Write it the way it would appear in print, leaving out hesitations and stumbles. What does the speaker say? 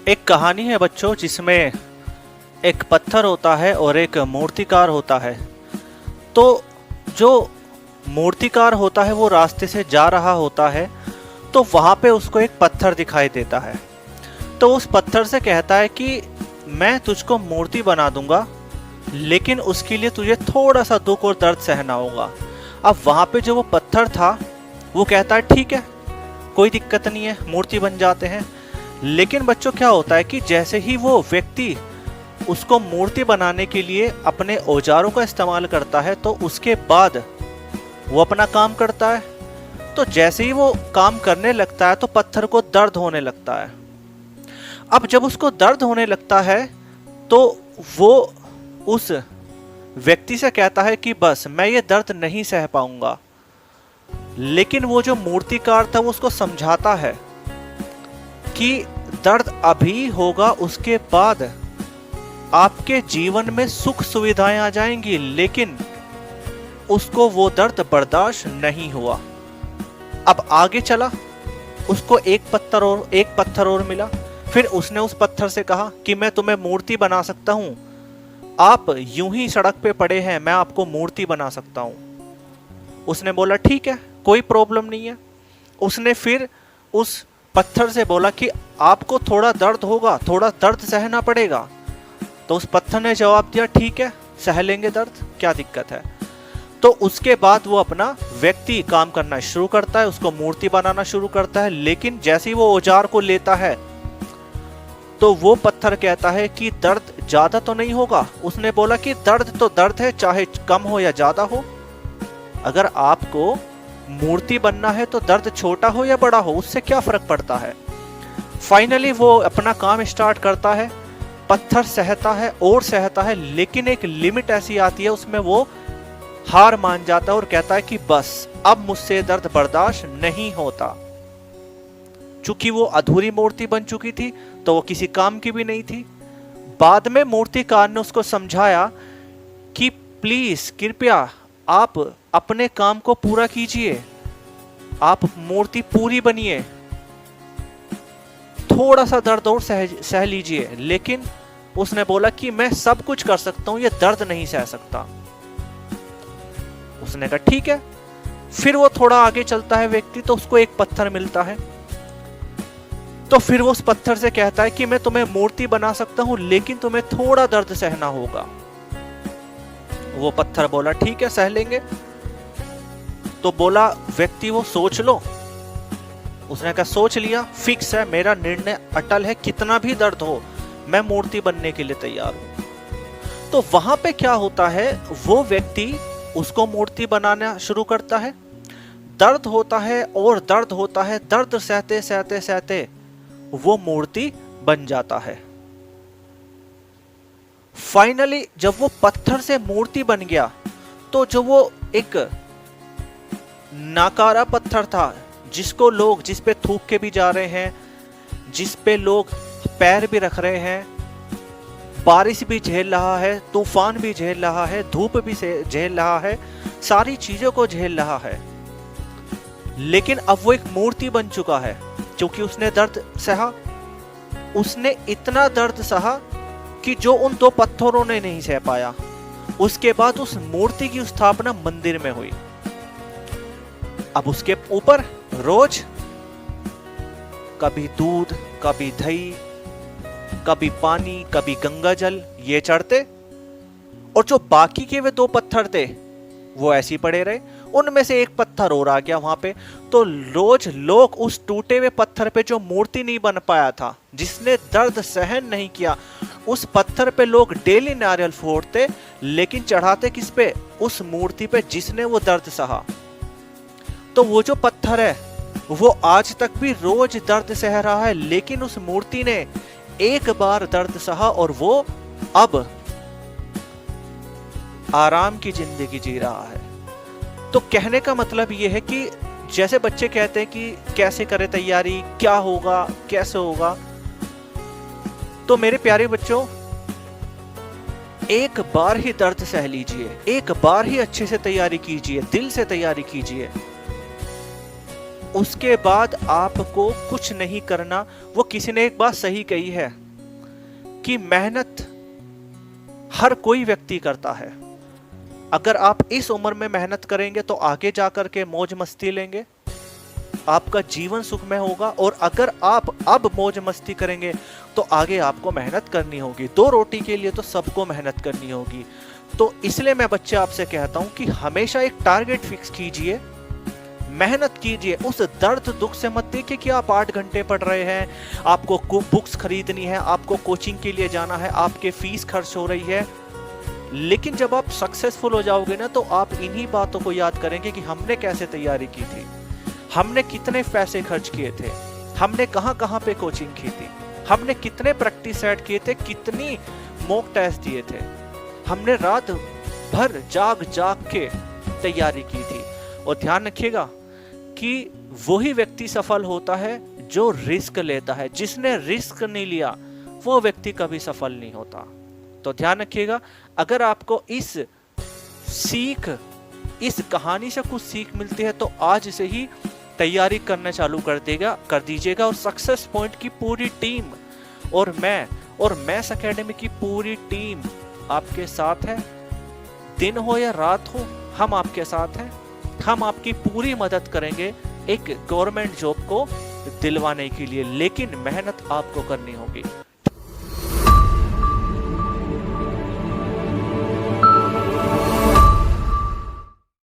एक कहानी है बच्चों, जिसमें एक पत्थर होता है और एक मूर्तिकार होता है। तो जो मूर्तिकार होता है वो रास्ते से जा रहा होता है, तो वहाँ पे उसको एक पत्थर दिखाई देता है। तो उस पत्थर से कहता है कि मैं तुझको मूर्ति बना दूंगा, लेकिन उसके लिए तुझे थोड़ा सा दुख और दर्द सहना होगा। अब वहाँ पे जो वो पत्थर था वो कहता है ठीक है, कोई दिक्कत नहीं है, मूर्ति बन जाते हैं। लेकिन बच्चों क्या होता है कि जैसे ही वो व्यक्ति उसको मूर्ति बनाने के लिए अपने औजारों का इस्तेमाल करता है, तो उसके बाद वो अपना काम करता है। तो जैसे ही वो काम करने लगता है तो पत्थर को दर्द होने लगता है। अब जब उसको दर्द होने लगता है तो वो उस व्यक्ति से कहता है कि बस मैं ये दर्द नहीं सह पाऊंगा। लेकिन वो जो मूर्तिकार था वो उसको समझाता है कि दर्द अभी होगा, उसके बाद आपके जीवन में सुख सुविधाएं आ जाएंगी। लेकिन उसको वो दर्द बर्दाश्त नहीं हुआ। अब आगे चला, उसको एक पत्थर और मिला। फिर उसने उस पत्थर से कहा कि मैं तुम्हें मूर्ति बना सकता हूं, आप यूं ही सड़क पे पड़े हैं, मैं आपको मूर्ति बना सकता हूं। उसने बोला ठीक है, कोई प्रॉब्लम नहीं है। उसने फिर उस पत्थर से बोला कि आपको थोड़ा दर्द होगा, थोड़ा दर्द सहना पड़ेगा। तो उस पत्थर ने जवाब दिया ठीक है, सह लेंगे दर्द, क्या दिक्कत है। तो उसके बाद वो अपना व्यक्ति काम करना शुरू करता है, उसको मूर्ति बनाना शुरू करता है। लेकिन जैसे ही वो औजार को लेता है तो वो पत्थर कहता है कि दर्द ज्यादा तो नहीं होगा। उसने बोला कि दर्द तो दर्द है, चाहे कम हो या ज्यादा हो। अगर आपको मूर्ति बनना है तो दर्द छोटा हो या बड़ा हो, उससे क्या फर्क पड़ता है। फाइनली वो अपना काम स्टार्ट करता है, पत्थर सहता है और सहता है, लेकिन एक लिमिट ऐसी आती है उसमें वो हार मान जाता है और कहता है कि बस अब मुझसे दर्द बर्दाश्त नहीं होता। चूंकि वो अधूरी मूर्ति बन चुकी थी तो वो किसी काम की भी नहीं थी। बाद में मूर्तिकार ने उसको समझाया कि प्लीज कृपया आप अपने काम को पूरा कीजिए, आप मूर्ति पूरी बनिए, थोड़ा सा दर्द और सह लीजिए। लेकिन उसने बोला कि मैं सब कुछ कर सकता हूं, ये दर्द नहीं सह सकता। उसने कहा ठीक है। फिर वो थोड़ा आगे चलता है व्यक्ति, तो उसको एक पत्थर मिलता है। तो फिर वो उस पत्थर से कहता है कि मैं तुम्हें मूर्ति बना सकता हूं, लेकिन तुम्हें थोड़ा दर्द सहना होगा। वो पत्थर बोला ठीक है, सह लेंगे। तो बोला व्यक्ति वो सोच लो। उसने कहा सोच लिया, फिक्स है, मेरा निर्णय अटल है, कितना भी दर्द हो मैं मूर्ति बनने के लिए तैयार हूं। तो वहां पे क्या होता है, वो व्यक्ति उसको मूर्ति बनाना शुरू करता है। दर्द होता है और दर्द होता है, दर्द सहते सहते सहते वो मूर्ति बन जाता है। फाइनली जब वो पत्थर से मूर्ति बन गया, तो जो वो एक नाकारा पत्थर था, जिसको लोग जिस पे थूक के भी जा रहे हैं, जिस पे लोग पैर भी रख रहे हैं, बारिश भी झेल रहा है, तूफान भी झेल रहा है, धूप भी झेल रहा है, सारी चीजों को झेल रहा है। लेकिन अब वो एक मूर्ति बन चुका है, क्योंकि उसने दर्द सहा। उसने इतना दर्द सहा कि जो उन दो पत्थरों ने नहीं सह पाया। उसके बाद उस मूर्ति की स्थापना मंदिर में हुई। अब उसके ऊपर रोज कभी दूध, कभी दही, कभी पानी, कभी गंगा जल ये चढ़ते, और जो बाकी के वे दो पत्थर थे वो ऐसे ही पड़े रहे। उनमें से एक पत्थर और आ गया वहां पे। तो रोज लोग उस टूटे हुए पत्थर पे, जो मूर्ति नहीं बन पाया था, जिसने दर्द सहन नहीं किया, उस पत्थर पे लोग डेली नारियल फोड़ते, लेकिन चढ़ाते किस पे, उस मूर्ति पे जिसने वो दर्द सहा। तो वो जो पत्थर है वो आज तक भी रोज दर्द सह रहा है, लेकिन उस मूर्ति ने एक बार दर्द सहा और वो अब आराम की जिंदगी जी रहा है। तो कहने का मतलब ये है कि जैसे बच्चे कहते हैं कि कैसे करें तैयारी, क्या होगा, कैसे होगा, तो मेरे प्यारे बच्चों, एक बार ही दर्द सह लीजिए, एक बार ही अच्छे से तैयारी कीजिए, दिल से तैयारी कीजिए। उसके बाद आपको कुछ नहीं करना। वो किसी ने एक बात सही कही है कि मेहनत हर कोई व्यक्ति करता है। अगर आप इस उम्र में मेहनत करेंगे तो आगे जाकर के मौज मस्ती लेंगे, आपका जीवन सुखमय होगा। और अगर आप अब मौज मस्ती करेंगे तो आगे आपको मेहनत करनी होगी। दो रोटी के लिए तो सबको मेहनत करनी होगी। तो इसलिए मैं बच्चे आपसे कहता हूं कि हमेशा एक टारगेट फिक्स कीजिए, मेहनत कीजिए। उस दर्द दुख से मत देखिए कि आप 8 घंटे पढ़ रहे हैं, आपको बुक्स खरीदनी है, आपको कोचिंग के लिए जाना है, आपके फीस खर्च हो रही है। लेकिन जब आप सक्सेसफुल हो जाओगे ना, तो आप इन्हीं बातों को याद करेंगे कि हमने कैसे तैयारी की थी, हमने कितने पैसे खर्च किए थे, हमने कहां कहां पे कोचिंग की थी, हमने कितने प्रैक्टिस सेट किए थे, कितनी मॉक टेस्ट दिए थे, हमने रात भर जाग जाग के तैयारी की थी। और ध्यान रखिएगा कि वही व्यक्ति सफल होता है जो रिस्क लेता है। जिसने रिस्क नहीं लिया वो व्यक्ति कभी सफल नहीं होता। तो ध्यान रखिएगा, अगर आपको इस कहानी से कुछ सीख मिलती है तो आज से ही तैयारी करना चालू कर दीजिएगा। और सक्सेस पॉइंट की पूरी टीम और मैथ्स एकेडमी की पूरी टीम आपके साथ है। दिन हो या रात हो, हम आपके साथ हैं। हम आपकी पूरी मदद करेंगे एक गवर्नमेंट जॉब को दिलवाने के लिए, लेकिन मेहनत आपको करनी होगी।